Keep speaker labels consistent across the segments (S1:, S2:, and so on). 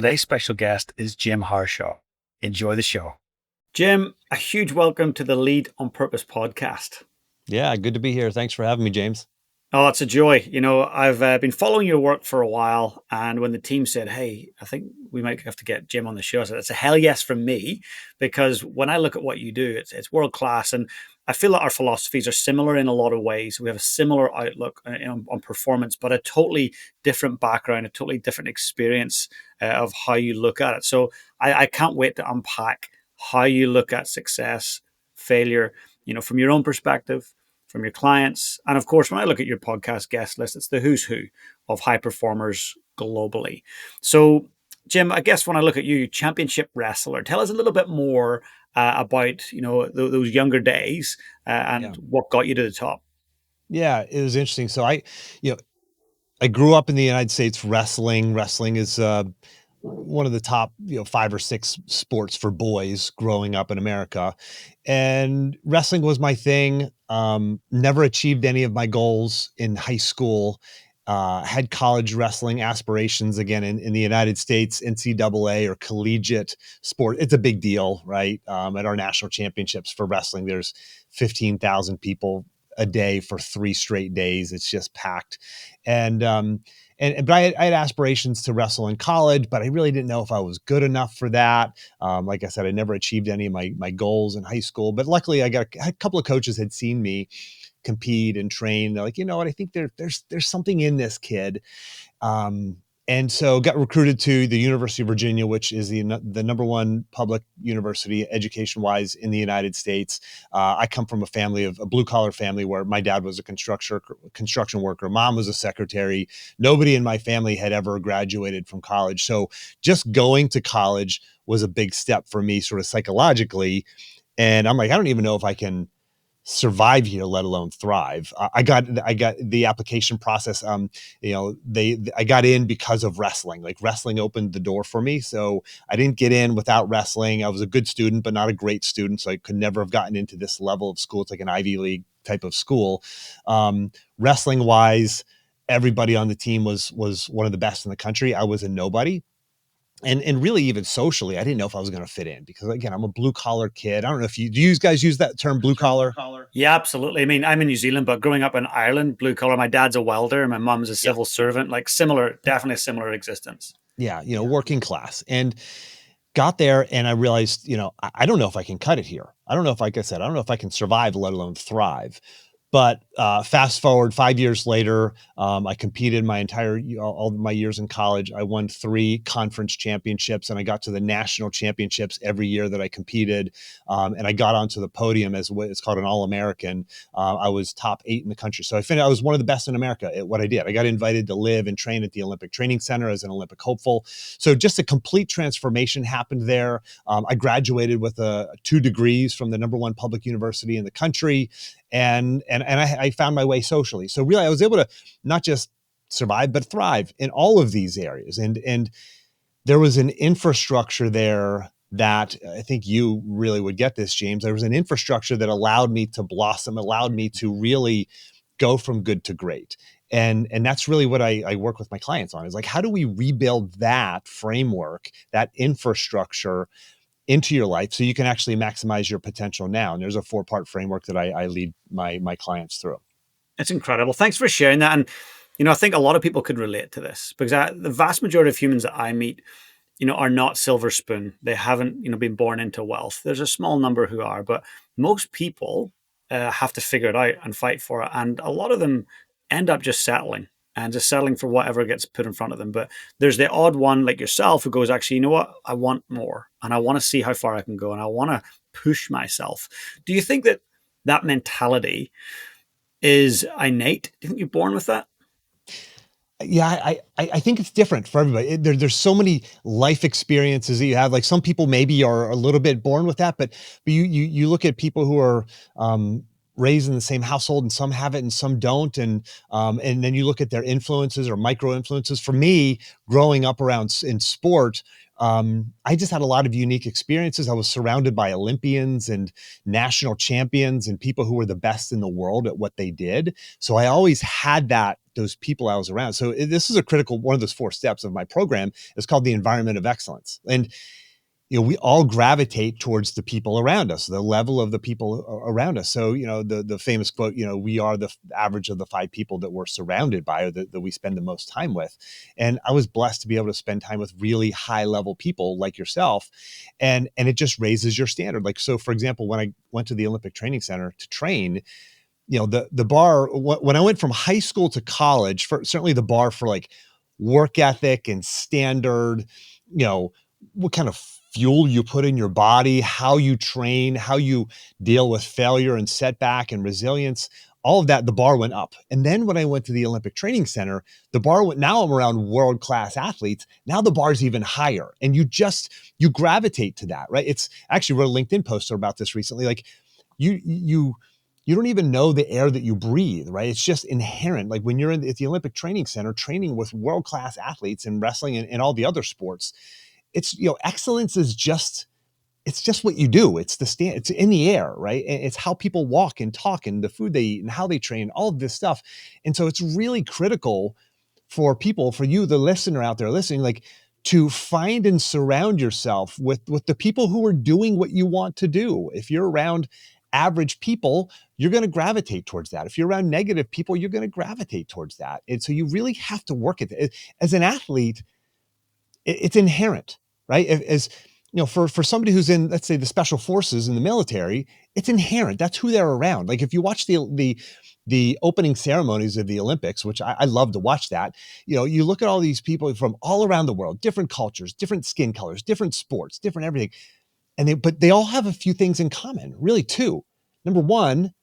S1: Today's special guest is Jim Harshaw. Enjoy the show.
S2: Jim, a huge welcome to the Lead on Purpose podcast.
S3: Yeah, good to be here. Thanks for having me, James.
S2: Oh, it's a joy. I've been following your work for a while, and when the team said, "Hey, I think we might have to get Jim on the show," I said, "It's a hell yes from me," because when I look at what you do, it's world class, and I feel that our philosophies are similar in a lot of ways. We have a similar outlook on performance, but a totally different background, a totally different experience of how you look at it. So I can't wait to unpack how you look at success, failure, from your own perspective, from your clients. And of course, when I look at your podcast guest list, it's the who's who of high performers globally. So, Jim, I guess when I look at you, championship wrestler, tell us a little bit more about, those younger days and what got you to the top.
S3: Yeah, it was interesting. So I grew up in the United States wrestling. Wrestling is one of the top, 5 or 6 sports for boys growing up in America. And wrestling was my thing. Never achieved any of my goals in high school. Had college wrestling aspirations again in the United States, NCAA or collegiate sport. It's a big deal, right? At our national championships for wrestling, there's 15,000 people a day for 3 straight days. It's just packed. But I had aspirations to wrestle in college, but I really didn't know if I was good enough for that. Like I said, I never achieved any of my goals in high school, but luckily a couple of coaches had seen me compete and train. They're like, you know what, I think there's something in this kid. And so got recruited to the University of Virginia, which is the number one public university education-wise in the United States. I come from a blue-collar family where my dad was a construction worker. Mom was a secretary. Nobody in my family had ever graduated from college. So just going to college was a big step for me sort of psychologically. And I'm like, I don't even know if I can survive here, let alone thrive. I got the application process. I got in because of wrestling. Like wrestling opened the door for me. So I didn't get in without wrestling. I was a good student, but not a great student. So I could never have gotten into this level of school. It's like an Ivy League type of school. Wrestling wise, everybody on the team was one of the best in the country. I was a nobody. And really even socially, I didn't know if I was going to fit in because again, I'm a blue collar kid. I don't know if do you guys use that term blue collar?
S2: Yeah, absolutely. I mean, I'm in New Zealand, but growing up in Ireland, blue collar, my dad's a welder and my mom's a civil servant, like definitely a similar existence.
S3: Yeah. Working class, and got there and I realized, I don't know if I can cut it here. I don't know if, like I said, I don't know if I can survive, let alone thrive. But fast forward 5 years later, I competed all my years in college. I won 3 conference championships, and I got to the national championships every year that I competed. And I got onto the podium as what it's called an All-American. I was top 8 in the country. So I was one of the best in America at what I did. I got invited to live and train at the Olympic Training Center as an Olympic hopeful. So just a complete transformation happened there. I graduated with 2 degrees from the number one public university in the country. And I found my way socially. So really, I was able to not just survive, but thrive in all of these areas. And there was an infrastructure there that I think you really would get this, James. There was an infrastructure that allowed me to blossom, allowed me to really go from good to great. And that's really what I work with my clients on is like, how do we rebuild that framework, that infrastructure into your life so you can actually maximize your potential now? And there's a 4-part framework that I lead my clients through.
S2: It's incredible. Thanks for sharing that. And, I think a lot of people could relate to this because the vast majority of humans that I meet, are not silver spoon. They haven't, been born into wealth. There's a small number who are, but most people have to figure it out and fight for it. And a lot of them end up just settling for whatever gets put in front of them. But there's the odd one like yourself who goes, actually, you know what? I want more and I want to see how far I can go and I want to push myself. Do you think that mentality is innate? Do you think you're born with that?
S3: Yeah, I think it's different for everybody. There's so many life experiences that you have. Like some people maybe are a little bit born with that, but you look at people who are raised in the same household and some have it and some don't. And then you look at their influences or micro influences. For me, growing up around in sport, I just had a lot of unique experiences. I was surrounded by Olympians and national champions and people who were the best in the world at what they did. So I always had that those people I was around. So this is a critical, one of those 4 steps of my program is called the environment of excellence. And we all gravitate towards the people around us, the level of the people around us. So, the famous quote, we are the average of the 5 people that we're surrounded by, or that we spend the most time with. And I was blessed to be able to spend time with really high level people like yourself. And it just raises your standard. Like, so for example, when I went to the Olympic Training Center to train, the bar, when I went from high school to college, certainly the bar for like work ethic and standard, what kind of fuel you put in your body, how you train, how you deal with failure and setback and resilience, all of that, the bar went up. And then when I went to the Olympic Training Center, the bar went, now I'm around world-class athletes. Now the bar's even higher. And you gravitate to that, right? It's actually wrote a LinkedIn post about this recently. Like you don't even know the air that you breathe, right? It's just inherent. Like when you're at the Olympic Training Center training with world-class athletes in wrestling and all the other sports, it's, excellence is it's just what you do. It's it's in the air, right? And it's how people walk and talk and the food they eat and how they train, all of this stuff. And so it's really critical for you, the listener out there listening, like to find and surround yourself with the people who are doing what you want to do. If you're around average people, you're going to gravitate towards that. If you're around negative people, you're going to gravitate towards that. And so you really have to work at it. As an athlete, it's inherent, right? For somebody who's in, let's say, the special forces in the military, it's inherent. That's who they're around. Like if you watch the opening ceremonies of the Olympics, which I love to watch that, you look at all these people from all around the world, different cultures, different skin colors, different sports, different everything. But they all have a few things in common, really 2. Number 1,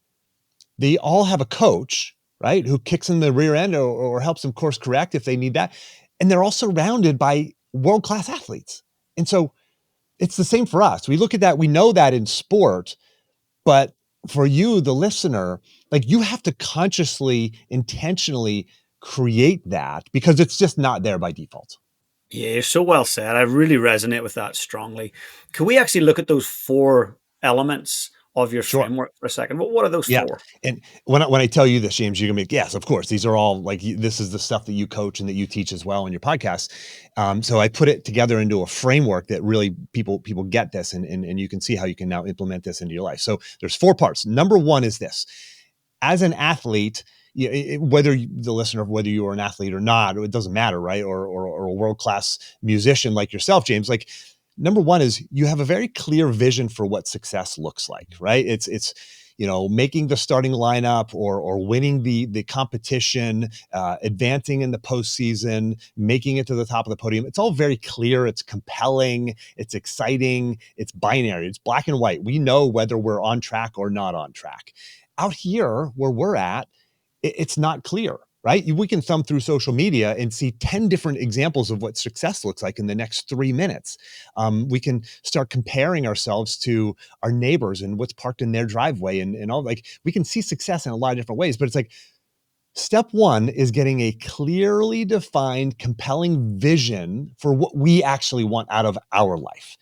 S3: they all have a coach, right, who kicks in the rear end or helps them course correct if they need that. And they're all surrounded by world-class athletes. And so it's the same for us. We look at that, we know that in sport, but for you, the listener, like you have to consciously, intentionally create that because it's just not there by default.
S2: Yeah, you're so well said. I really resonate with that strongly. Can we actually look at those 4 elements of your
S3: Sure.
S2: framework for a second? What are those
S3: Yeah.
S2: 4?
S3: And when I tell you this, James, you're gonna be, yes, of course, these are all like, this is the stuff that you coach and that you teach as well in your podcast. So I put it together into a framework that really people get this and you can see how you can now implement this into your life. So there's 4 parts. Number 1 is this: as an athlete, the listener, whether you are an athlete or not, it doesn't matter, right? Or a world-class musician like yourself, James, like number 1 is you have a very clear vision for what success looks like, right? It's making the starting lineup or winning the competition, advancing in the postseason, making it to the top of the podium. It's all very clear. It's compelling. It's exciting. It's binary. It's black and white. We know whether we're on track or not on track. Out here where we're at, it's not clear, right? We can thumb through social media and see 10 different examples of what success looks like in the next 3 minutes. We can start comparing ourselves to our neighbors and what's parked in their driveway and all. Like we can see success in a lot of different ways, but it's like step 1 is getting a clearly defined, compelling vision for what we actually want out of our life.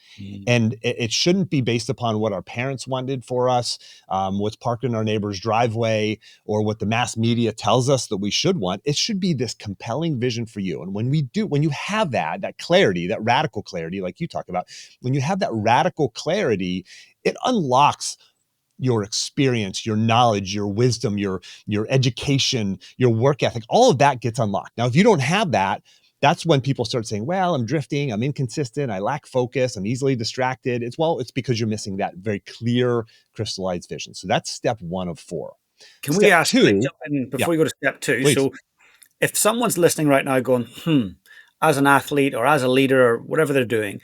S3: And it shouldn't be based upon what our parents wanted for us, what's parked in our neighbor's driveway, or what the mass media tells us that we should want. It should be this compelling vision for you. And when you have that clarity, that radical clarity, like you talk about, when you have that radical clarity, it unlocks your experience, your knowledge, your wisdom, your education, your work ethic, all of that gets unlocked. Now, if you don't have that, that's when people start saying, well, I'm drifting, I'm inconsistent, I lack focus, I'm easily distracted. It's because you're missing that very clear, crystallized vision. So that's step 1 of 4.
S2: Can we
S3: Step
S2: ask,
S3: 2,
S2: jump in
S3: yeah,
S2: before we go to step 2?
S3: please.
S2: So if someone's listening right now going, as an athlete or as a leader or whatever they're doing,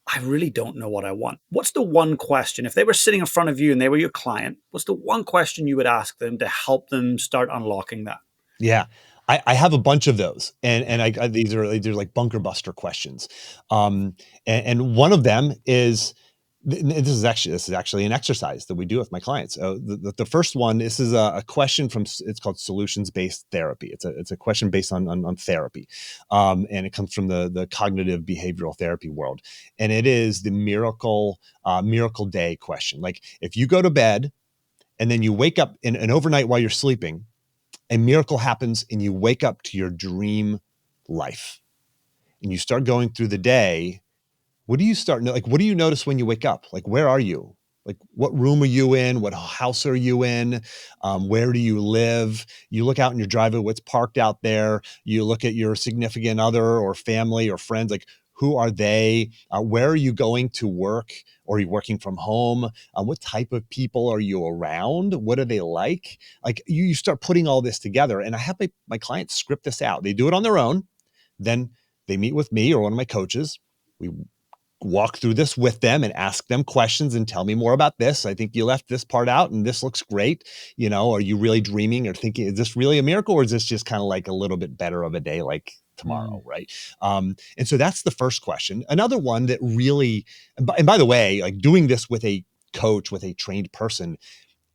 S2: I really don't know what I want. What's the one question, if they were sitting in front of you and they were your client, what's the one question you would ask them to help them start unlocking that?
S3: Yeah, I have a bunch of those, and these are they're like bunker buster questions, and one of them is this is actually an exercise that we do with my clients. The first one, this is a question from, it's called solutions based therapy. It's a question based on therapy, and it comes from the cognitive behavioral therapy world, and it is the miracle day question. Like if you go to bed and then you wake up in an overnight while you're sleeping, a miracle happens and you wake up to your dream life and you start going through the day. What do you start, like, what do you notice when you wake up? Like, where are you? Like, what room are you in? What house are you in? Where do you live? You look out in your driveway, what's parked out there. You look at your significant other or family or friends, like, who are they? Where are you going to work? Or are you working from home? What type of people are you around? What are they like? Like, you start putting all this together. And I have my clients script this out. They do it on their own. Then they meet with me or one of my coaches. We walk through this with them and ask them questions and tell me more about this. I think you left this part out and this looks great. You know, are you really dreaming or thinking, is this really a miracle or is this just kind of like a little bit better of a day like tomorrow, right? And so that's the first question. Another one that really, and by the way, like doing this with a coach, with a trained person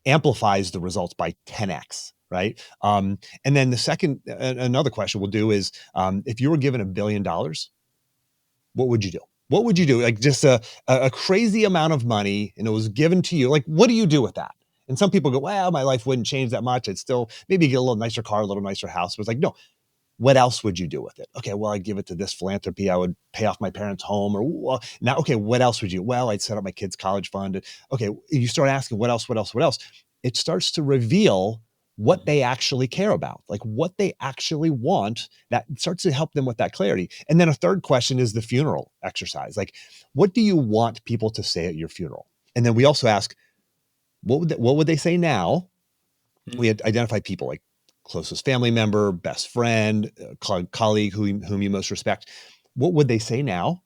S3: amplifies the results by 10x. Right. And then the second, another question we'll do is if you were given $1 billion, what would you do? What would you do? Like just a crazy amount of money and it was given to you. Like, what do you do with that? And some people go, well, my life wouldn't change that much. I'd still maybe get a little nicer car, a little nicer house. But it's like, no, what else would you do with it? Okay, well, I'd give it to this philanthropy. I would pay off my parents' home or well, now, okay, what else would you? Well, I'd set up my kids' college fund. Okay, you start asking what else, what else, what else? It starts to reveal what they actually care about, like what they actually want. That starts to help them with that clarity. And then a third question is the funeral exercise. Like, what do you want people to say at your funeral? And then we also ask, what would they say now? We had identified people like closest family member, best friend, colleague whom you most respect. What would they say now?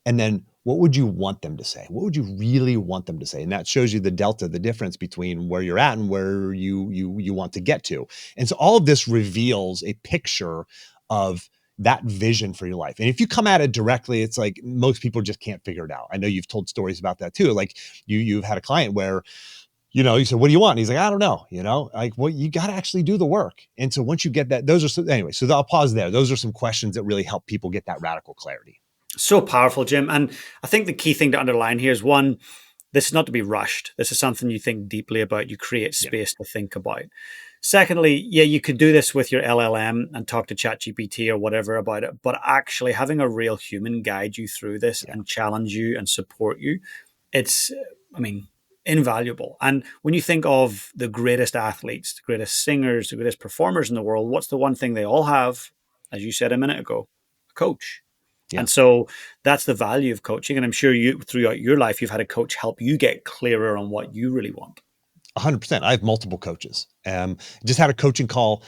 S3: And then what would you want them to say? What would you really want them to say? And that shows you the delta, the difference between where you're at and where you want to get to. And so all of this reveals a picture of that vision for your life. And if you come at it directly, it's like most people just can't figure it out. I know you've told stories about that too. Like you've had a client where, you know, you said, what do you want? And he's like, I don't know, you know, like, well, you got to actually do the work. And so once you get that, those are some, anyway, so I'll pause there. Those are some questions that really help people get that radical clarity.
S2: So powerful, Jim. And I think the key thing to underline here is one, this is not to be rushed. This is something you think deeply about. You create space to think about. Secondly, yeah, you could do this with your LLM and talk to ChatGPT or whatever about it, but actually having a real human guide you through this and challenge you and support you, it's, I mean, invaluable. And when you think of the greatest athletes, the greatest singers, the greatest performers in the world, what's the one thing they all have, as you said a minute ago? A coach. Yeah. And so that's the value of coaching. And I'm sure you, throughout your life, you've had a coach help you get clearer on what you really want.
S3: 100%. I have multiple coaches. Just had a coaching call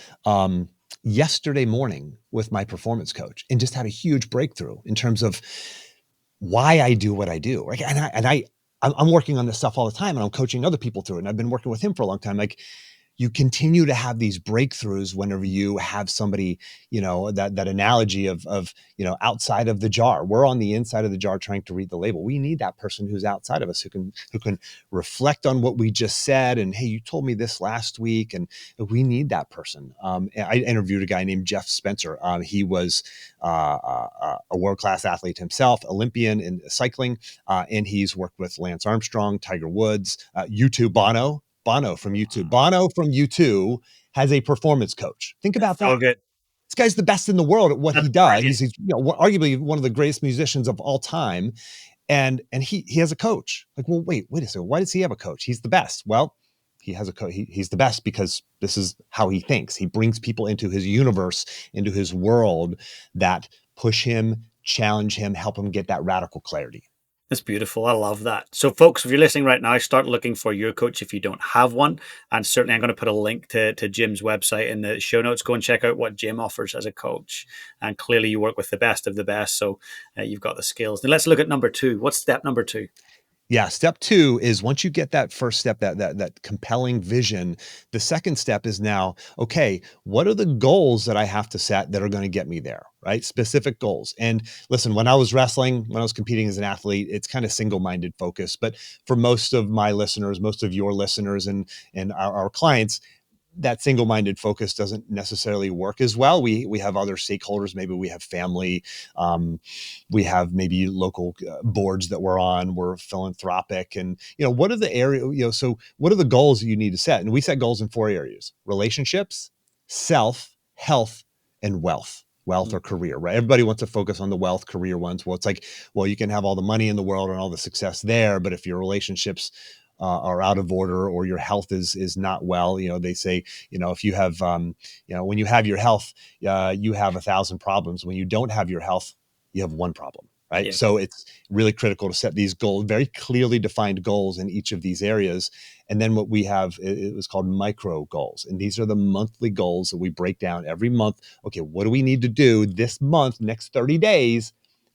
S3: yesterday morning with my performance coach and just had a huge breakthrough in terms of why I do what I do. Right? I'm working on this stuff all the time and I'm coaching other people through it. And I've been working with him for a long time. Like, you continue to have these breakthroughs whenever you have somebody, you know, that analogy of, you know, outside of the jar. We're on the inside of the jar trying to read the label. We need that person who's outside of us who can reflect on what we just said. And, hey, you told me this last week, and we need that person. I interviewed a guy named Jeff Spencer. He was a world-class athlete himself, Olympian in cycling, and he's worked with Lance Armstrong, Tiger Woods, U2, Bono from U2. Bono from U2 has a performance coach. Think about that.
S2: Good.
S3: This guy's the best in the world at what he does. He's, you know, arguably one of the greatest musicians of all time. And he has a coach. Like, well, wait a second. Why does he have a coach? He's the best. Well, he has a coach. He's the best because this is how he thinks. He brings people into his universe, into his world that push him, challenge him, help him get that radical clarity.
S2: That's beautiful. I love that. So folks, if you're listening right now, start looking for your coach if you don't have one. And certainly I'm going to put a link to Jim's website in the show notes. Go and check out what Jim offers as a coach. And clearly you work with the best of the best. So you've got the skills. Now let's look at number 2. What's step number 2?
S3: Yeah. Step 2 is once you get that first step, that compelling vision, the second step is now, okay, what are the goals that I have to set that are going to get me there, right? Specific goals. And listen, when I was wrestling, when I was competing as an athlete, it's kind of single-minded focus. But for most of my listeners, most of your listeners and our clients, that single-minded focus doesn't necessarily work as well. We have other stakeholders. Maybe we have family. We have maybe local boards that we're on. We're philanthropic. And, you know, so what are the goals that you need to set? And we set goals in 4 areas: relationships, self, health, and wealth. Wealth or career, right? Everybody wants to focus on the wealth, career ones. Well, it's like, well, you can have all the money in the world and all the success there, but if your relationships are out of order or your health is not well, they say, if you have, when you have your health, you have 1,000 problems. When you don't have your health, you have one problem. Right.
S2: Yeah.
S3: So it's really critical to set these goals, very clearly defined goals in each of these areas. And then what we have, it was called micro goals. And these are the monthly goals that we break down every month. Okay, what do we need to do this month, next 30 days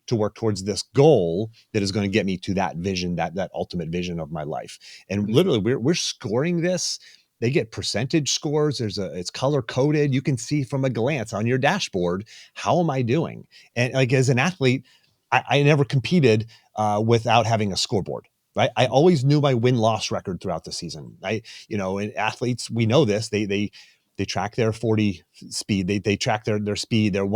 S3: to work towards this goal that is going to get me to that vision, that ultimate vision of my life? And literally we're scoring this. They get percentage scores. It's color coded. You can see from a glance on your dashboard, how am I doing? And like as an athlete, I never competed without having a scoreboard, right? I always knew my win-loss record throughout the season. And athletes, we know this. They track their 40 speed. They track their speed. Their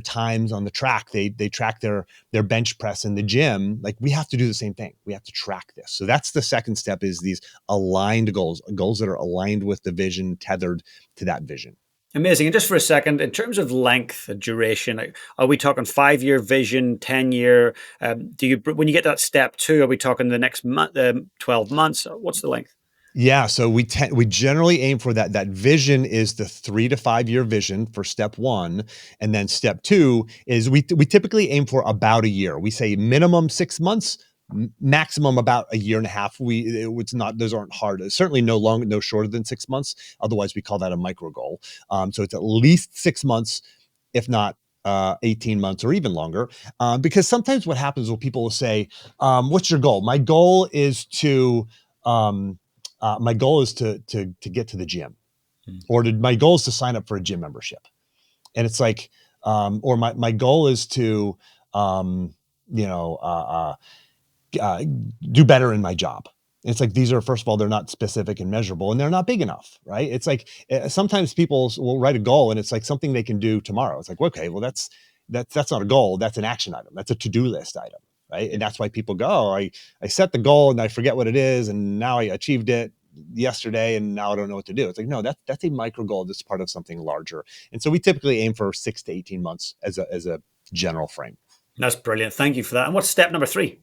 S3: times on the track. They track their bench press in the gym. Like we have to do the same thing. We have to track this. So that's the second step: is these aligned goals that are aligned with the vision, tethered to that vision.
S2: Amazing. And just for a second, in terms of length and duration, are we talking 5-year vision, 10-year? When you get that step 2, are we talking the next 12 months? What's the length?
S3: Yeah, so we generally aim for that. That vision is the 3 to 5 year vision for step 1, and then step 2 is we typically aim for about a year. We say minimum 6 months, maximum about a year and a half. Those aren't hard. It's certainly no shorter than 6 months. Otherwise, we call that a micro goal. So it's at least 6 months, if not 18 months or even longer. Because sometimes what happens, people will say, "What's your goal?" My goal is to get to the gym, or my goal is to sign up for a gym membership. And it's like, or my goal is to, do better in my job. And it's like, these are, first of all, they're not specific and measurable, and they're not big enough, right? It's like, sometimes people will write a goal and it's like something they can do tomorrow. It's like, okay, well, that's not a goal. That's an action item. That's a to-do list item. Right. And that's why people go, I set the goal and I forget what it is. And now I achieved it yesterday and now I don't know what to do. It's like, no, that's a micro goal. That's part of something larger. And so we typically aim for 6 to 18 months as a general frame.
S2: That's brilliant. Thank you for that. And what's step number 3?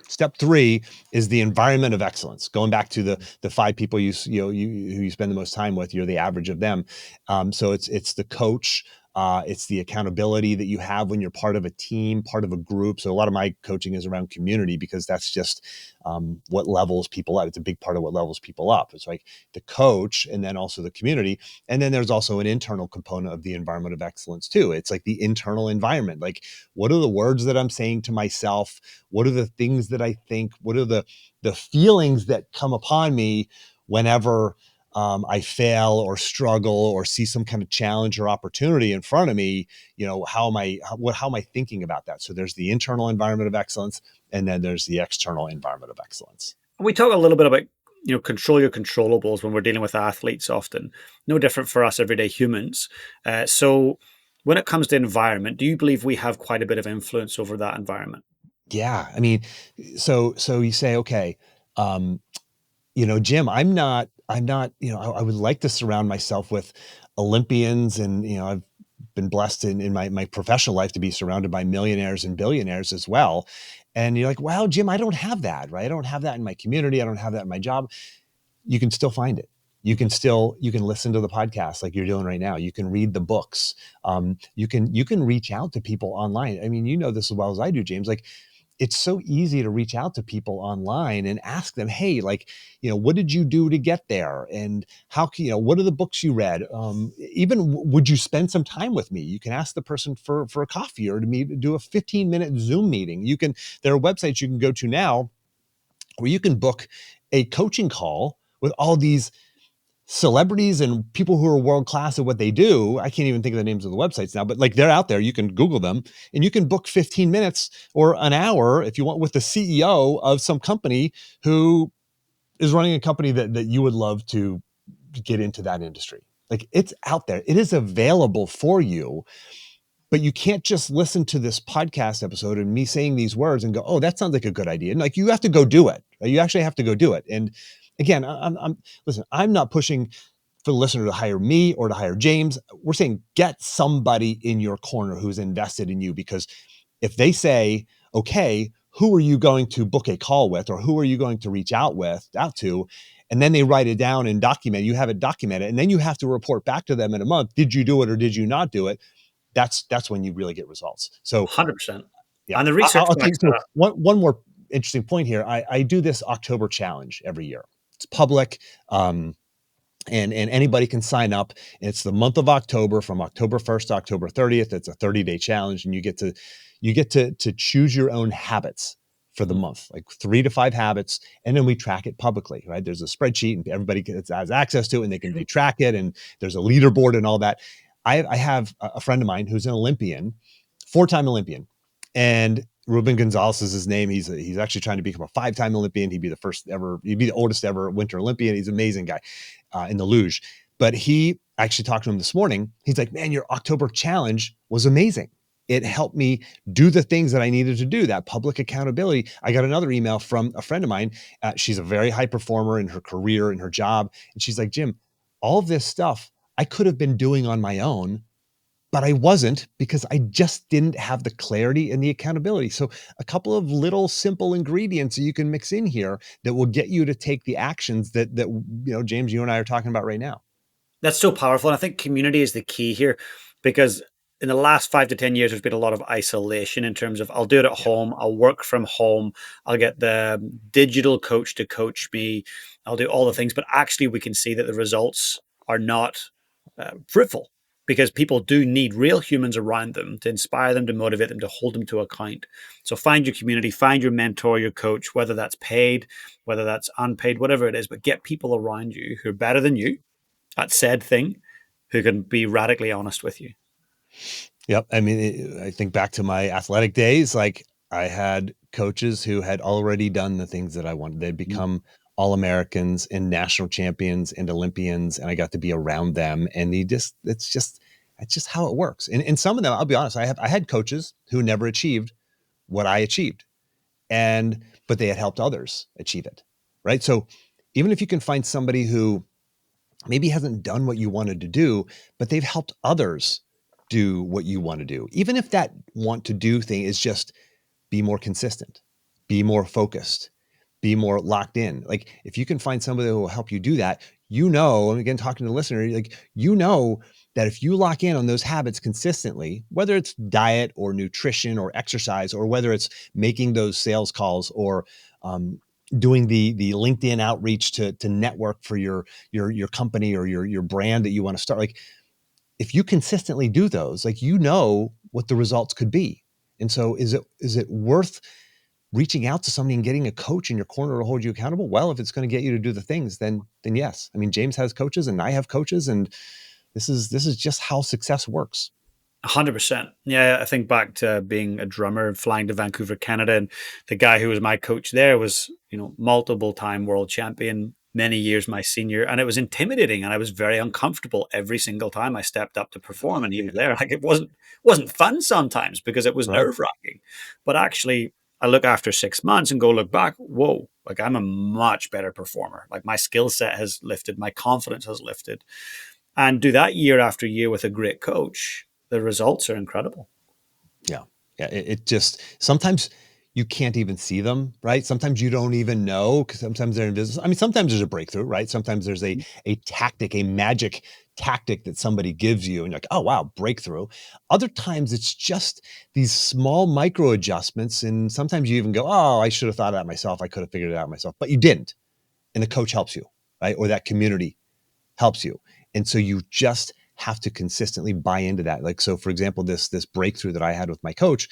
S3: Step 3 is the environment of excellence. Going back to the 5 people who you spend the most time with, you're the average of them. So it's the coach. It's the accountability that you have when you're part of a team, part of a group. So a lot of my coaching is around community, because that's just what levels people up. It's a big part of what levels people up. It's like the coach and then also the community. And then there's also an internal component of the environment of excellence too. It's like the internal environment. Like, what are the words that I'm saying to myself? What are the things that I think? What are the feelings that come upon me whenever I fail or struggle or see some kind of challenge or opportunity in front of me? How am I thinking about that? So there's the internal environment of excellence, and then there's the external environment of excellence.
S2: We talk a little bit about, control your controllables when we're dealing with athletes often. No different for us everyday humans. So when it comes to environment, do you believe we have quite a bit of influence over that environment?
S3: Yeah. I mean, so you say, okay, Jim, I'm not, I would like to surround myself with Olympians, and, I've been blessed in my professional life to be surrounded by millionaires and billionaires as well. And you're like, wow, Jim, I don't have that, right? I don't have that in my community. I don't have that in my job. You can still find it. You can listen to the podcast like you're doing right now. You can read the books. You can reach out to people online. I mean, this as well as I do, James. Like, it's so easy to reach out to people online and ask them, hey, like, what did you do to get there? And how can, what are the books you read? Even would you spend some time with me? You can ask the person for a coffee, or to do a 15-minute Zoom meeting. There are websites you can go to now where you can book a coaching call with all these celebrities and people who are world-class at what they do. I can't even think of the names of the websites now, but like, they're out there. You can Google them, and you can book 15 minutes or an hour if you want with the CEO of some company who is running a company that you would love to get into that industry. Like, it's out there. It is available for you. But you can't just listen to this podcast episode and me saying these words and go, oh, that sounds like a good idea. And like, you have to go do it. You actually have to go do it. And again, I'm not pushing for the listener to hire me or to hire James. We're saying get somebody in your corner who's invested in you, because if they say, okay, who are you going to book a call with, or who are you going to reach out to, and then they write it down and document, you have it documented, and then you have to report back to them in a month. Did you do it or did you not do it? That's when you really get results. So
S2: 100%.
S3: yeah,
S2: And the research
S3: I'll take
S2: backs that
S3: so
S2: up.
S3: one more interesting point here. I do this October challenge every year. It's public. And anybody can sign up. It's the month of October, from October 1st to October 30th. It's a 30-day challenge, and you get to choose your own habits for the month, like 3 to 5 habits, and then we track it publicly, right? There's a spreadsheet, and everybody has access to it, and they can track it, and there's a leaderboard and all that. I have a friend of mine who's an Olympian, 4-time Olympian, and Ruben Gonzalez is his name. He's actually trying to become a 5-time Olympian. He'd be the oldest ever Winter Olympian. He's an amazing guy in the luge. But he actually talked to him this morning. He's like, man, your October challenge was amazing. It helped me do the things that I needed to do, that public accountability. I got another email from a friend of mine. She's a very high performer in her career, in her job. And she's like, Jim, all of this stuff I could have been doing on my own, but I wasn't, because I just didn't have the clarity and the accountability. So a couple of little simple ingredients that you can mix in here that will get you to take the actions that James, you and I are talking about right now.
S2: That's so powerful. And I think community is the key here, because in the last 5 to 10 years, there's been a lot of isolation in terms of I'll do it at home, I'll work from home, I'll get the digital coach to coach me, I'll do all the things. But actually, we can see that the results are not fruitful, because people do need real humans around them to inspire them, to motivate them, to hold them to account. So find your community, find your mentor, your coach, whether that's paid, whether that's unpaid, whatever it is, but get people around you who are better than you at said thing, who can be radically honest with you.
S3: Yep. I mean, I think back to my athletic days. Like, I had coaches who had already done the things that I wanted. They'd become All-Americans and national champions and Olympians, and I got to be around them. And it's just how it works. And some of them, I'll be honest, I had coaches who never achieved what I achieved, but they had helped others achieve it. Right. So even if you can find somebody who maybe hasn't done what you wanted to do, but they've helped others do what you want to do, even if that want to do thing is just be more consistent, be more focused, be more locked in. Like, if you can find somebody who will help you do that, and again, talking to the listener, like, that if you lock in on those habits consistently, whether it's diet or nutrition or exercise, or whether it's making those sales calls, or doing the LinkedIn outreach to network for your company or your brand that you want to start, like, if you consistently do those, like, what the results could be. And so is it worth reaching out to somebody and getting a coach in your corner to hold you accountable? Well, if it's going to get you to do the things, then yes. I mean, James has coaches and I have coaches, and this is just how success works.
S2: 100%. Yeah, I think back to being a drummer and flying to Vancouver, Canada, and the guy who was my coach there was, multiple time world champion, many years my senior, and it was intimidating, and I was very uncomfortable every single time I stepped up to perform, and he was there. Like, it wasn't fun sometimes, because it was
S3: Right.
S2: nerve-wracking. But actually, I look after 6 months and look back, whoa, like, I'm a much better performer. Like, my skill set has lifted, my confidence has lifted, and do that year after year with a great coach. The results are incredible.
S3: Yeah. It just, sometimes you can't even see them, right? Sometimes you don't even know, because sometimes they're invisible. I mean, sometimes there's a breakthrough, right? Sometimes there's a tactic, a magic tactic that somebody gives you, and you're like, oh, wow, breakthrough. Other times it's just these small micro adjustments. And sometimes you even go, oh, I should have thought of that myself. I could have figured it out myself, but you didn't. And the coach helps you, right? Or that community helps you. And so you just have to consistently buy into that. Like, so for example, this breakthrough that I had with my coach,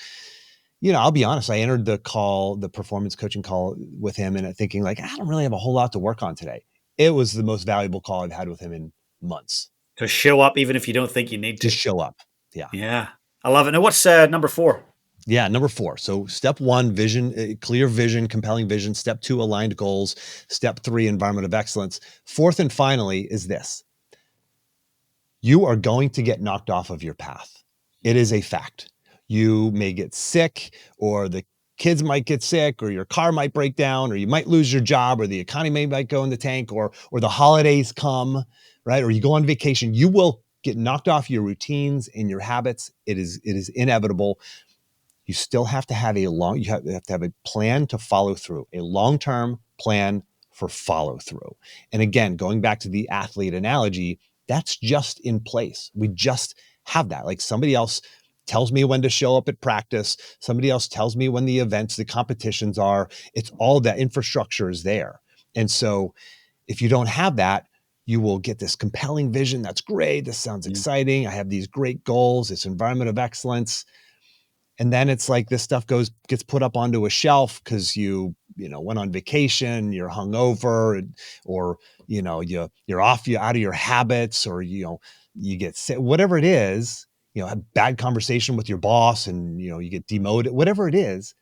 S3: I'll be honest, I entered the performance coaching call with him, and thinking, like, I don't really have a whole lot to work on today. It was the most valuable call I've had with him in months.
S2: To show up even if you don't think you need to.
S3: Just show up. Yeah.
S2: Yeah. I love it. Now, what's number 4?
S3: Yeah. Number 4. So step 1, vision, clear vision, compelling vision. Step 2, aligned goals. Step 3, environment of excellence. 4th and finally is this: you are going to get knocked off of your path. It is a fact. You may get sick, or the kids might get sick, or your car might break down, or you might lose your job, or the economy might go in the tank, or the holidays come, right? Or you go on vacation, you will get knocked off your routines and your habits. It is inevitable. You still have to have you have to have a plan to follow through, a long-term plan for follow through. And again, going back to the athlete analogy, that's just in place. We just have that. Like, somebody else tells me when to show up at practice. Somebody else tells me when the events, the competitions are. It's all that infrastructure is there. And so if you don't have that, you will get this compelling vision. That's great. This sounds exciting. I have these great goals, this environment of excellence. And then it's like this stuff gets put up onto a shelf because you went on vacation, you're hungover, or you're out of your habits, or you get sick, whatever it is, a bad conversation with your boss, and you get demoted, whatever it is.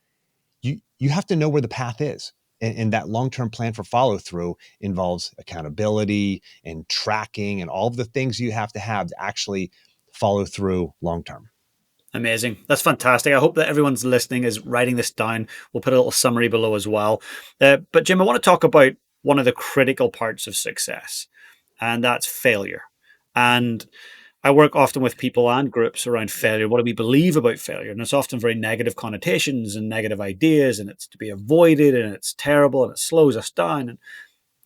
S3: You have to know where the path is. And that long-term plan for follow through involves accountability and tracking and all of the things you have to actually follow through long term.
S2: Amazing. That's fantastic. I hope that everyone's listening is writing this down. We'll put a little summary below as well. But Jim, I want to talk about one of the critical parts of success, and that's failure. And I work often with people and groups around failure. What do we believe about failure? And it's often very negative connotations and negative ideas, and it's to be avoided, and it's terrible, and it slows us down. And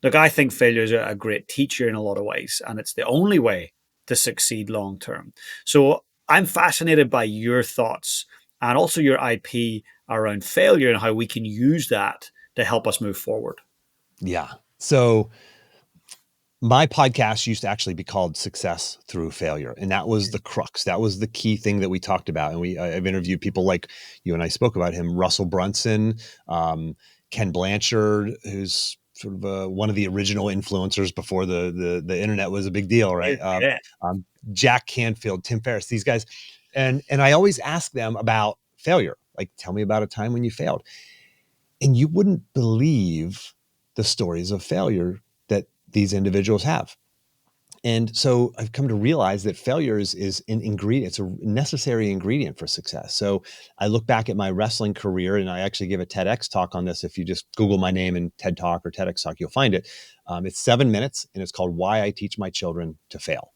S2: look, I think failure is a great teacher in a lot of ways, and it's the only way to succeed long term. So I'm fascinated by your thoughts and also your IP around failure and how we can use that to help us move forward.
S3: Yeah. So my podcast used to actually be called Success Through Failure. And that was the crux. That was the key thing that we talked about. And I've interviewed people like you and I spoke about him, Russell Brunson, Ken Blanchard, who's sort of one of the original influencers before the internet was a big deal, right? Jack Canfield, Tim Ferriss, these guys. And I always ask them about failure. Like, tell me about a time when you failed. And you wouldn't believe the stories of failure that these individuals have. And so I've come to realize that failure is an ingredient. It's a necessary ingredient for success. So I look back at my wrestling career, and I actually give a TEDx talk on this. If you just Google my name in TED Talk or TEDx Talk, you'll find it. It's 7 minutes, and it's called Why I Teach My Children to Fail.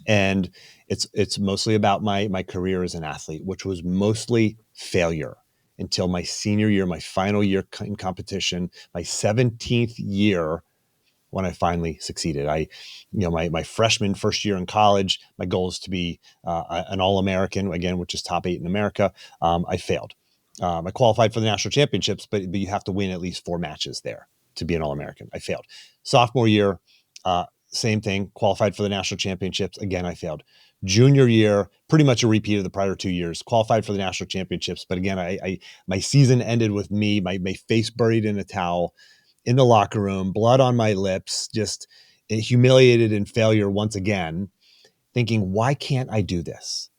S3: And it's mostly about my career as an athlete, which was mostly failure until my senior year, my final year in competition, my 17th year, when I finally succeeded. My freshman first year in college, my goal is to be an All-American, again, which is top 8 in America. I failed. I qualified for the national championships, but you have to win at least 4 matches there to be an All-American. I failed. Sophomore year, same thing, qualified for the national championships. Again, I failed. Junior year, pretty much a repeat of the prior 2 years, qualified for the national championships. But again, my season ended with me, my face buried in a towel in the locker room, blood on my lips, just humiliated in failure once again, thinking, why can't I do this?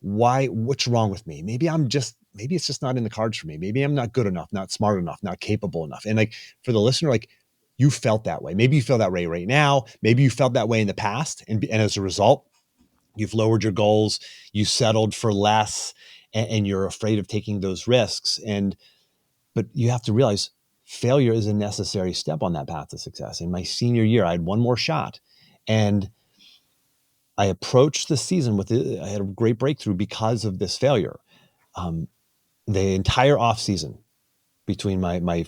S3: What's wrong with me? Maybe it's just not in the cards for me. Maybe I'm not good enough, not smart enough, not capable enough. And like, for the listener, like, you felt that way. Maybe you feel that way right now. Maybe you felt that way in the past. And as a result, you've lowered your goals, you settled for less, and you're afraid of taking those risks. But you have to realize failure is a necessary step on that path to success. In my senior year, I had one more shot, and I approached the season I had a great breakthrough because of this failure. The entire off season between my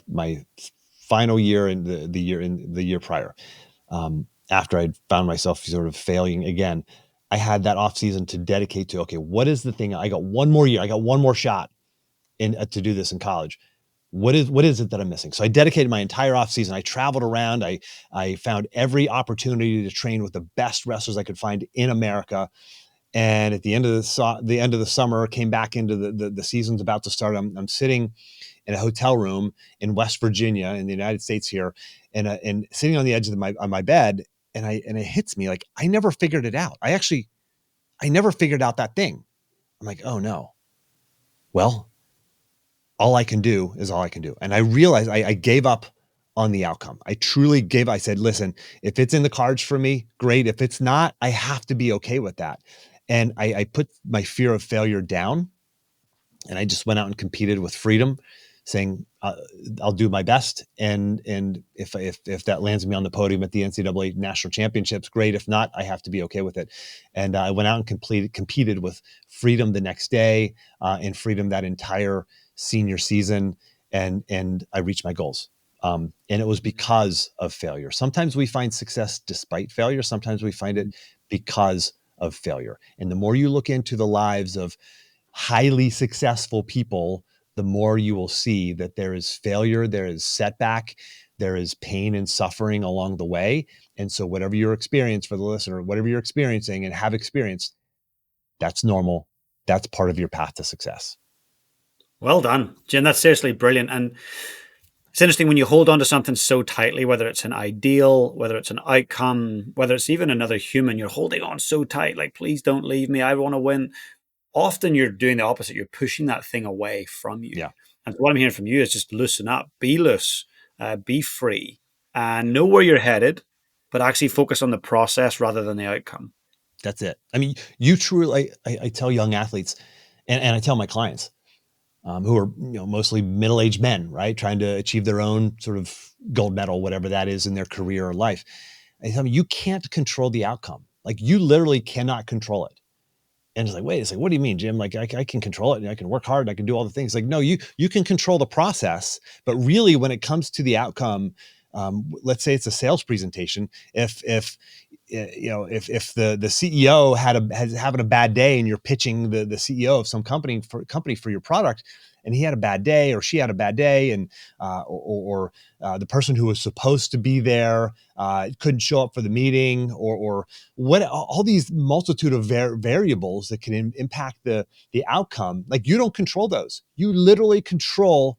S3: final year and the year prior, after I'd found myself sort of failing again, I had that off season to dedicate to, okay, what is the thing? I got one more year. I got one more shot to do this in college. What is it that I'm missing? So I dedicated my entire off season. I traveled around. I found every opportunity to train with the best wrestlers I could find in America. And at the end of the summer, came back into the season's about to start. I'm sitting in a hotel room in West Virginia in the United States here, and sitting on the edge of my bed, and it hits me like, I never figured it out. I never figured out that thing. I'm like, oh no. Well, all I can do is all I can do. And I realized I gave up on the outcome. I truly gave. I said, listen, if it's in the cards for me, great. If it's not, I have to be okay with that. And I put my fear of failure down, and I just went out and competed with freedom, saying, I'll do my best. And if that lands me on the podium at the NCAA national championships, great. If not, I have to be okay with it. And I went out and competed with freedom the next day, and freedom that entire senior season. And I reached my goals. And it was because of failure. Sometimes we find success despite failure. Sometimes we find it because of failure. And the more you look into the lives of highly successful people, the more you will see that there is failure, there is setback, there is pain and suffering along the way. And so whatever your experience, for the listener, whatever you're experiencing and have experienced, that's normal. That's part of your path to success.
S2: Well done, Jim. That's seriously brilliant. And it's interesting when you hold on to something so tightly, whether it's an ideal, whether it's an outcome, whether it's even another human, you're holding on so tight, like, please don't leave me. I want to win. Often you're doing the opposite. You're pushing that thing away from you.
S3: Yeah.
S2: And what I'm hearing from you is just loosen up, be loose, be free, and know where you're headed, but actually focus on the process rather than the outcome.
S3: That's it. I mean, you truly, I tell young athletes, and I tell my clients, who are mostly middle-aged men, right, trying to achieve their own sort of gold medal, whatever that is in their career or life. I tell them, you can't control the outcome. Like, you literally cannot control it. And it's like, wait, it's like, what do you mean, Jim? Like, I can control it and I can work hard and I can do all the things. Like, no, you can control the process, but really when it comes to the outcome, let's say it's a sales presentation. If the CEO has having a bad day and you're pitching the CEO of some company for your product, and he had a bad day or she had a bad day, and or the person who was supposed to be there couldn't show up for the meeting, or what, all these multitude of variables that can impact the outcome. Like, you don't control those. You literally control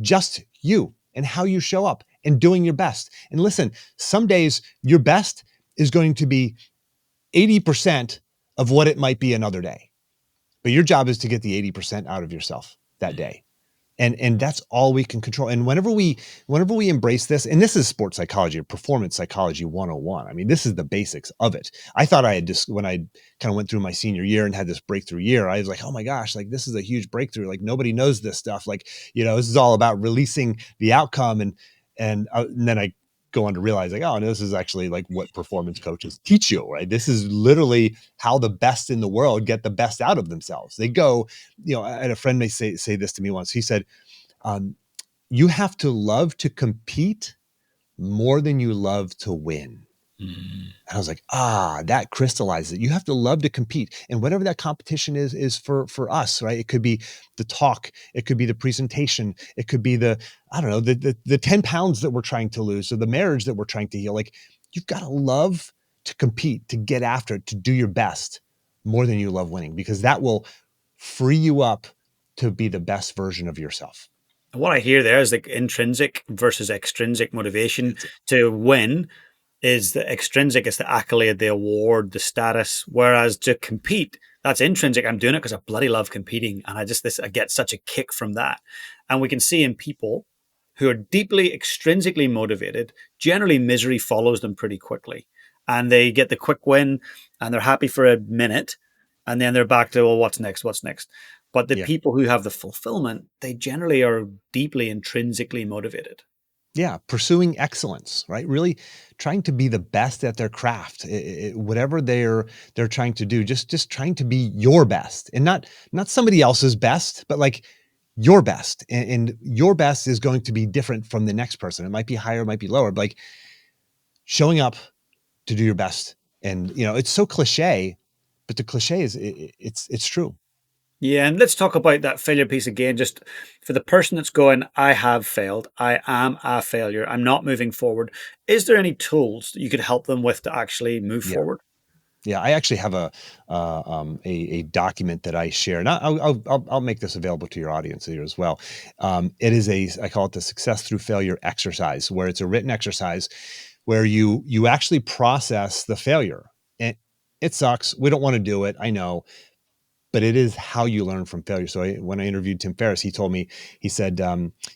S3: just you and how you show up and doing your best. And listen, some days your best is going to be 80% of what it might be another day. But your job is to get the 80% out of yourself that day. And that's all we can control. And whenever we embrace this, and this is sports psychology or performance psychology 101. I mean, this is the basics of it. I thought I had just, when I kind of went through my senior year and had this breakthrough year, I was like, oh my gosh, like, this is a huge breakthrough. Like, nobody knows this stuff. Like, this is all about releasing the outcome. And then I go on to realize, like, oh, no, this is actually like what performance coaches teach you, right? This is literally how the best in the world get the best out of themselves. They go, I had a friend may say this to me once. He said, you have to love to compete more than you love to win. And I was like, that crystallizes it. You have to love to compete. And whatever that competition is for us, right? It could be the talk. It could be the presentation. It could be the 10 pounds that we're trying to lose, or the marriage that we're trying to heal. Like, you've got to love to compete, to get after it, to do your best more than you love winning, because that will free you up to be the best version of yourself.
S2: What I hear there is like intrinsic versus extrinsic motivation. To win is the extrinsic, it's the accolade, the award, the status. Whereas to compete, that's intrinsic. I'm doing it because I bloody love competing. And I get such a kick from that. And we can see in people who are deeply extrinsically motivated, generally misery follows them pretty quickly. And they get the quick win and they're happy for a minute. And then they're back to, well, what's next? What's next? But the people who have the fulfillment, they generally are deeply intrinsically motivated.
S3: Yeah, pursuing excellence, right? Really trying to be the best at their craft, whatever they're trying to do. Just trying to be your best, and not somebody else's best, but like your best. And your best is going to be different from the next person. It might be higher, it might be lower. But like, showing up to do your best, and it's so cliche, but the cliche is it's true.
S2: Yeah, and let's talk about that failure piece again, just for the person that's going, I have failed, I am a failure, I'm not moving forward. Is there any tools that you could help them with to actually move forward?
S3: Yeah, I actually have a document that I share, and I'll make this available to your audience here as well. It is I call it the Success Through Failure exercise, where it's a written exercise where you actually process the failure. And it sucks. We don't want to do it. I know. But it is how you learn from failure. So when I interviewed Tim Ferriss, he told me, he said,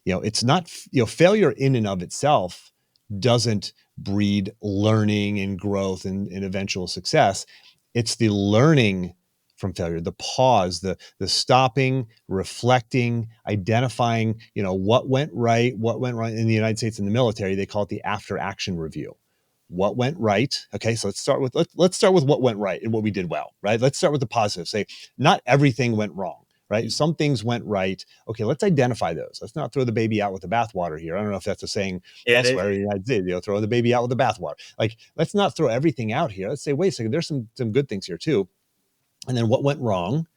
S3: it's not, failure in and of itself doesn't breed learning and growth and eventual success. It's the learning from failure. The pause, the stopping, reflecting, identifying, what went right, what went wrong. In the United States, in the military, they call it the after action review. What went right? Okay, so let's start with what went right and what we did well, right? Let's start with the positive. Say, not everything went wrong, right? Some things went right. Okay, let's identify those. Let's not throw the baby out with the bathwater here. I don't know if that's a saying elsewhere in the United States, throw the baby out with the bathwater. Like, let's not throw everything out here. Let's say, wait a second, there's some good things here too. And then what went wrong?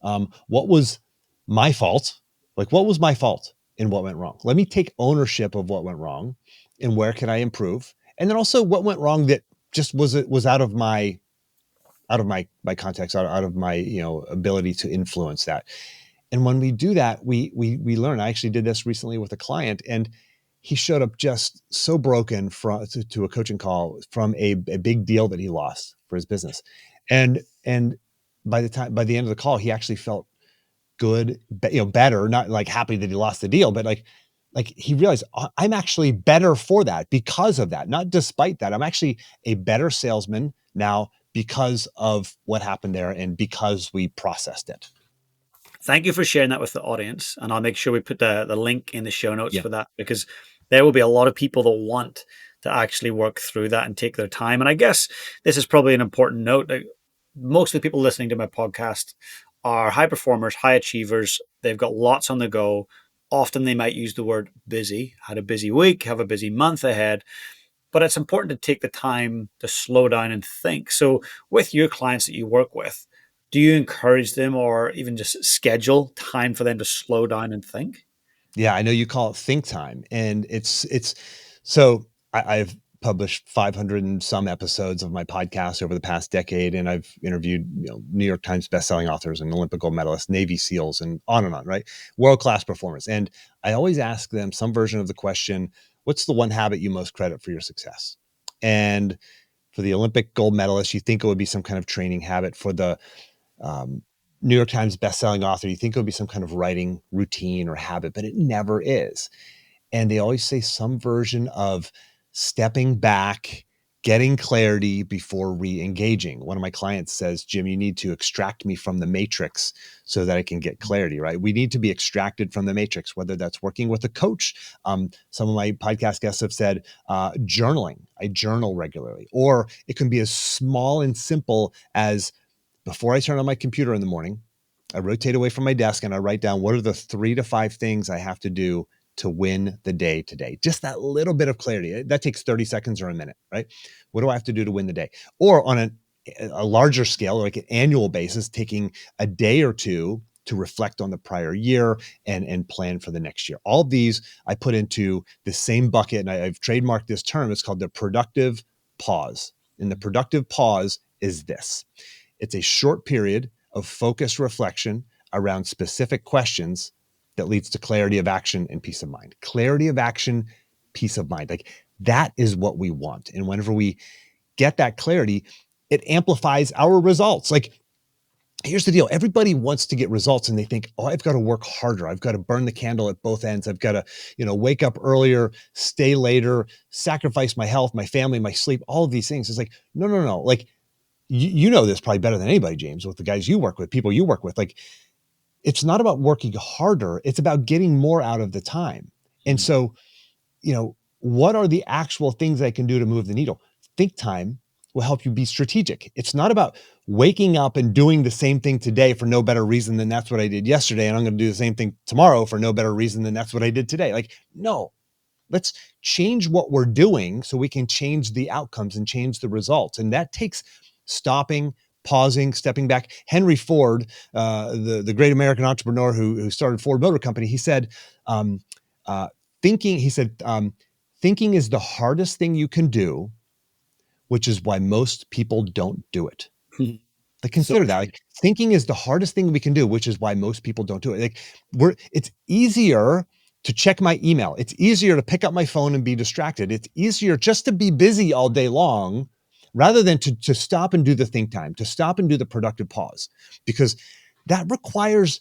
S3: What was my fault? Like, what was my fault in what went wrong? Let me take ownership of what went wrong and where can I improve? And then also what went wrong that just was out of my context, out of my ability to influence that. And when we do that, we learn. I actually did this recently with a client, and he showed up just so broken to a coaching call from a big deal that he lost for his business. And by the end of the call, he actually felt good, better, not like happy that he lost the deal, but like he realized, I'm actually better for that because of that, not despite that. I'm actually a better salesman now because of what happened there and because we processed it.
S2: Thank you for sharing that with the audience. And I'll make sure we put the link in the show notes
S3: Yeah.
S2: for that, because there will be a lot of people that want to actually work through that and take their time. And I guess this is probably an important note. Most of the people listening to my podcast are high performers, high achievers. They've got lots on the go. Often they might use the word busy, had a busy week, have a busy month ahead. But it's important to take the time to slow down and think. So with your clients that you work with, do you encourage them or even just schedule time for them to slow down and think?
S3: Yeah, I know you call it think time, and it's so I've published 500 and some episodes of my podcast over the past decade, and I've interviewed New York Times bestselling authors and Olympic gold medalists, Navy SEALs, and on, right? World-class performers. And I always ask them some version of the question, what's the one habit you most credit for your success? And for the Olympic gold medalist, you think it would be some kind of training habit. For the New York Times bestselling author, you think it would be some kind of writing routine or habit, but it never is. And they always say some version of stepping back, getting clarity before re-engaging. One of my clients says, Jim, you need to extract me from the matrix so that I can get clarity, right? We need to be extracted from the matrix, whether that's working with a coach. Some of my podcast guests have said journaling. I journal regularly. Or it can be as small and simple as, before I turn on my computer in the morning, I rotate away from my desk and I write down, what are the 3 to 5 things I have to do to win the day today? Just that little bit of clarity. That takes 30 seconds or a minute, right? What do I have to do to win the day? Or on a larger scale, like an annual basis, taking a day or two to reflect on the prior year and plan for the next year. All of these I put into the same bucket, and I've trademarked this term. It's called the productive pause. And the productive pause is this. It's a short period of focused reflection around specific questions that leads to clarity of action and peace of mind. Clarity of action, peace of mind. Like, that is what we want. And whenever we get that clarity, it amplifies our results. Like, here's the deal. Everybody wants to get results and they think, oh, I've got to work harder. I've got to burn the candle at both ends. I've got to, wake up earlier, stay later, sacrifice my health, my family, my sleep, all of these things. It's like, no. Like, you know this probably better than anybody, James, with the guys you work with, people you work with. Like, it's not about working harder. It's about getting more out of the time. And so, what are the actual things I can do to move the needle? Think time will help you be strategic. It's not about waking up and doing the same thing today for no better reason than that's what I did yesterday. And I'm going to do the same thing tomorrow for no better reason than that's what I did today. Like, no, let's change what we're doing so we can change the outcomes and change the results. And that takes stopping, pausing, stepping back. Henry Ford, the great American entrepreneur who started Ford Motor Company, he said, thinking is the hardest thing you can do, which is why most people don't do it. Like, consider that. Like, thinking is the hardest thing we can do, which is why most people don't do it. Like, it's easier to check my email. It's easier to pick up my phone and be distracted. It's easier just to be busy all day long rather than to stop and do the think time, to stop and do the productive pause, because that requires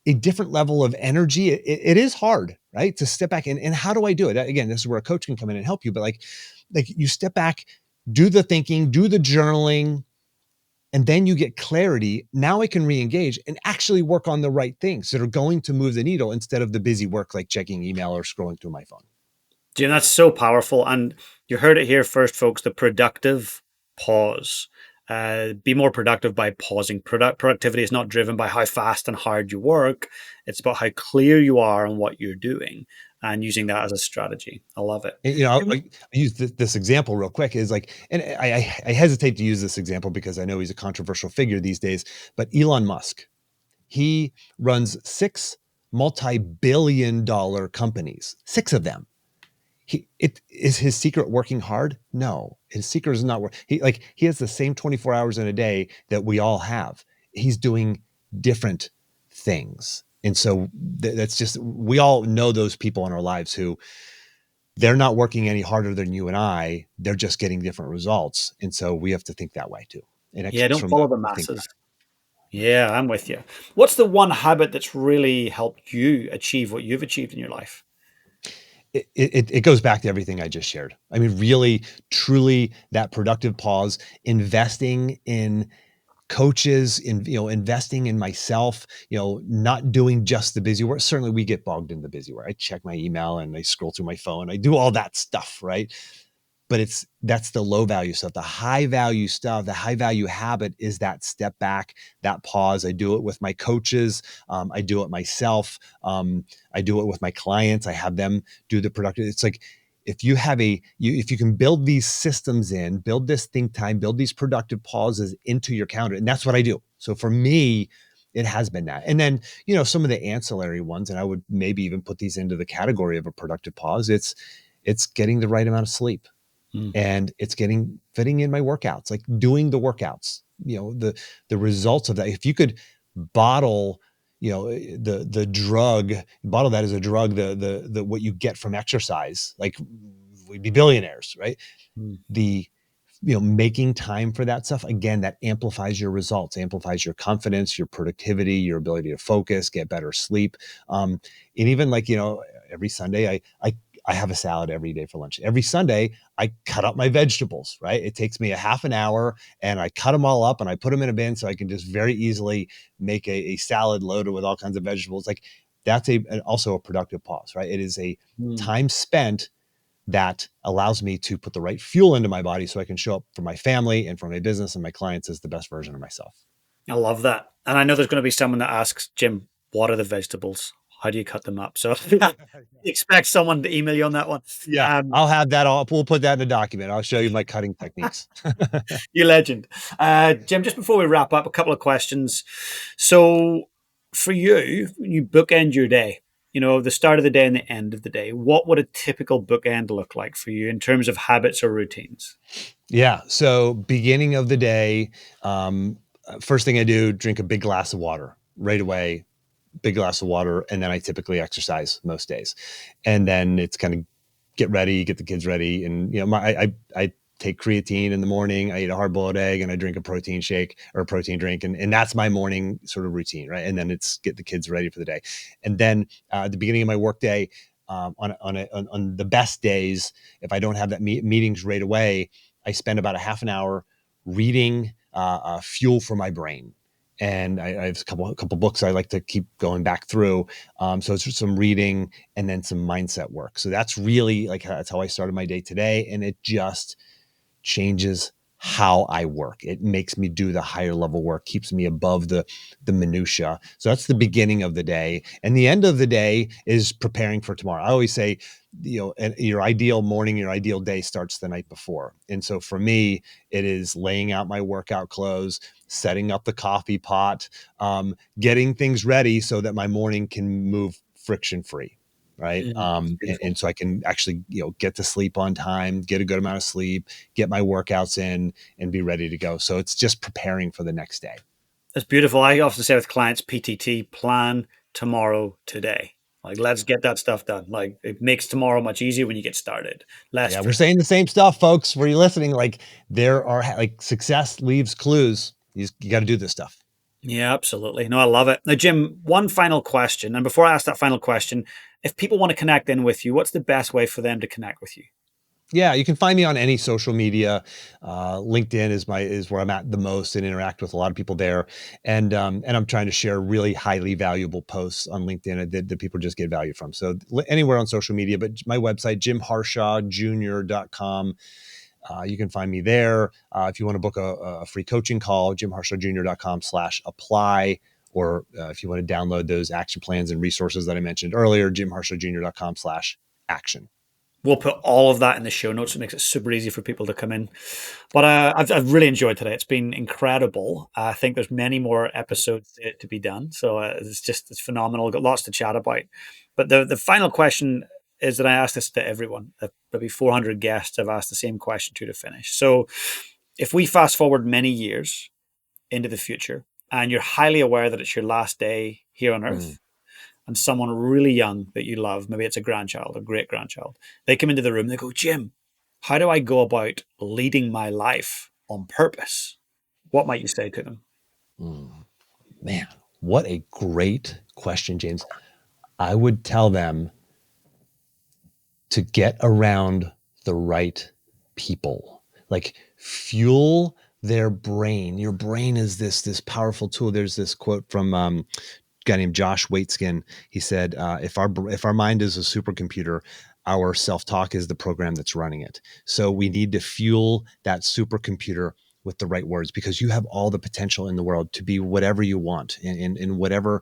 S3: a different level of energy. It is hard, right? To step back. And how do I do it? Again, this is where a coach can come in and help you. But like you step back, do the thinking, do the journaling, And then you get clarity. Now I can re-engage and actually work on the right things that are going to move the needle instead of the busy work like checking email or scrolling through my phone.
S2: Jim, that's so powerful. And you heard it here first, folks, the productive pause. Be more productive by pausing. Productivity is not driven by how fast and hard you work. It's about how clear you are on what you're doing and using that as a strategy. I love it.
S3: And, I use this example real quick is like, and I hesitate to use this example because I know he's a controversial figure these days, but Elon Musk, he runs 6 multi-billion-dollar companies, 6 of them. Is his secret working hard? No, his secret is not work. He has the same 24 hours in a day that we all have. He's doing different things. And so that's just, we all know those people in our lives who they're not working any harder than you and I, they're just getting different results. And so we have to think that way too. And it
S2: Yeah,
S3: comes
S2: don't
S3: from
S2: follow the
S3: the think
S2: masses. Yeah, I'm with you. What's the one habit that's really helped you achieve what you've achieved in your life?
S3: it goes back to everything I just shared. I mean, really, truly that productive pause, investing in coaches, investing in myself, not doing just the busy work. Certainly we get bogged in the busy work. I check my email and I scroll through my phone. I do all that stuff, right? But that's the low value stuff. The high value stuff, the high value habit is that step back, that pause. I do it with my coaches. I do it myself. I do it with my clients. I have them do the productive. It's like, if you have if you can build these systems in, build this think time, build these productive pauses into your calendar. And that's what I do. So for me, it has been that. And then, some of the ancillary ones, and I would maybe even put these into the category of a productive pause. It's getting the right amount of sleep. And it's fitting in my workouts, like doing the workouts, the results of that. If you could bottle, the drug, bottle that as a drug, the what you get from exercise, like we'd be billionaires, right?
S2: Mm.
S3: The making time for that stuff, again, that amplifies your results, amplifies your confidence, your productivity, your ability to focus, get better sleep. And even like, every Sunday, I have a salad every day for lunch. Every Sunday, I cut up my vegetables, right? It takes me a half an hour and I cut them all up and I put them in a bin so I can just very easily make a salad loaded with all kinds of vegetables. Like that's also a productive pause, right? It is a time spent that allows me to put the right fuel into my body so I can show up for my family and for my business and my clients as the best version of myself.
S2: I love that. And I know there's going to be someone that asks, Jim, what are the vegetables? How do you cut them up? So expect someone to email you on that one.
S3: Yeah, I'll have that all. We'll put that in a document. I'll show you my cutting techniques.
S2: You legend. Jim, just before we wrap up, a couple of questions. So for you, when you bookend your day, the start of the day and the end of the day, what would a typical bookend look like for you in terms of habits or routines?
S3: Yeah. So beginning of the day, first thing I do, drink a big glass of water right away, big glass of water. And then I typically exercise most days. And then it's kind of get ready, get the kids ready. And, I take creatine in the morning. I eat a hard-boiled egg and I drink a protein shake or a protein drink. And that's my morning sort of routine, right? And then it's get the kids ready for the day. And then at the beginning of my workday, on the best days, if I don't have that meetings right away, I spend about a half an hour reading fuel for my brain. And I have a couple books I like to keep going back through. So it's just some reading and then some mindset work. So that's really that's how I started my day today. And it just changes how I work. It makes me do the higher level work, keeps me above the minutia. So that's the beginning of the day. And the end of the day is preparing for tomorrow. I always say, your ideal morning, your ideal day starts the night before. And so for me, it is laying out my workout clothes, setting up the coffee pot, getting things ready so that my morning can move friction free. Right. And so I can actually, get to sleep on time, get a good amount of sleep, get my workouts in and be ready to go. So it's just preparing for the next day.
S2: That's beautiful. I often say with clients, PTT, plan tomorrow today. Like, let's get that stuff done. Like, it makes tomorrow much easier when you get started.
S3: Yeah, we're saying the same stuff, folks. Were you listening? Like, there are success leaves clues. You got to do this stuff.
S2: Yeah, absolutely. No, I love it. Now, Jim, one final question. And before I ask that final question, if people want to connect in with you, what's the best way for them to connect with you?
S3: Yeah, you can find me on any social media. LinkedIn is where I'm at the most and interact with a lot of people there. And I'm trying to share really highly valuable posts on LinkedIn that people just get value from. So anywhere on social media, but my website, jimharshawjr.com. You can find me there. If you want to book a free coaching call, jimharshawjr.com/apply. Or if you want to download those action plans and resources that I mentioned earlier, jimharshawjr.com/action.
S2: We'll put all of that in the show notes. It makes it super easy for people to come in. But I've really enjoyed today. It's been incredible. I think there's many more episodes to be done. So it's phenomenal. Got lots to chat about. But the final question is that I asked this to everyone. Maybe 400 guests I've asked the same question to finish. So if we fast forward many years into the future and you're highly aware that it's your last day here on Earth, and someone really young that you love, maybe it's a grandchild or great grandchild, they come into the room, they go, Jim, how do I go about leading my life on purpose? What might you say to them?
S3: Man, what a great question, James. I would tell them to get around the right people, like fuel their brain. Your brain is this powerful tool. There's this quote from a guy named Josh Waitzkin. He said, if our mind is a supercomputer, our self-talk is the program that's running it. So we need to fuel that supercomputer with the right words, because you have all the potential in the world to be whatever you want, and whatever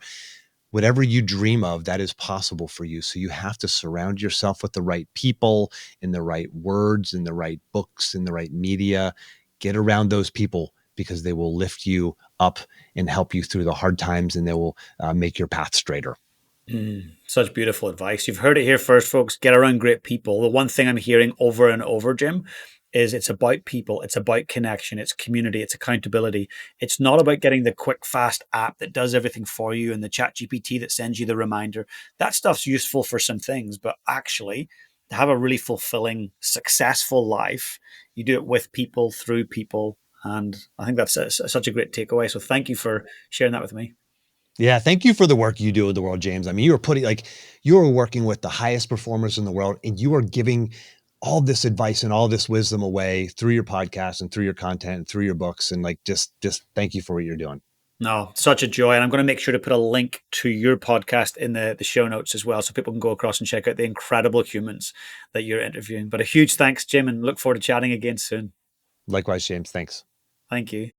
S3: you dream of, that is possible for you. So you have to surround yourself with the right people, in the right words, in the right books, in the right media. Get around those people, because they will lift you up and help you through the hard times, and they will make your path straighter.
S2: Such beautiful advice. You've heard it here first, folks. Get around great people. The one thing I'm hearing over and over, Jim, is it's about people. It's about connection. It's community. It's accountability. It's not about getting the quick, fast app that does everything for you and the chat GPT that sends you the reminder. That stuff's useful for some things, but actually to have a really fulfilling, successful life, you do it with people, through people. And I think that's such a great takeaway. So thank you for sharing that with me.
S3: Yeah, thank you for the work you do in the world, James. I mean, you are working with the highest performers in the world, and you are giving all this advice and all this wisdom away through your podcast and through your content and through your books. And just thank you for what you're doing.
S2: No, such a joy. And I'm going to make sure to put a link to your podcast in the show notes as well, so people can go across and check out the incredible humans that you're interviewing. But a huge thanks, Jim, and look forward to chatting again soon.
S3: Likewise, James. Thanks.
S2: Thank you.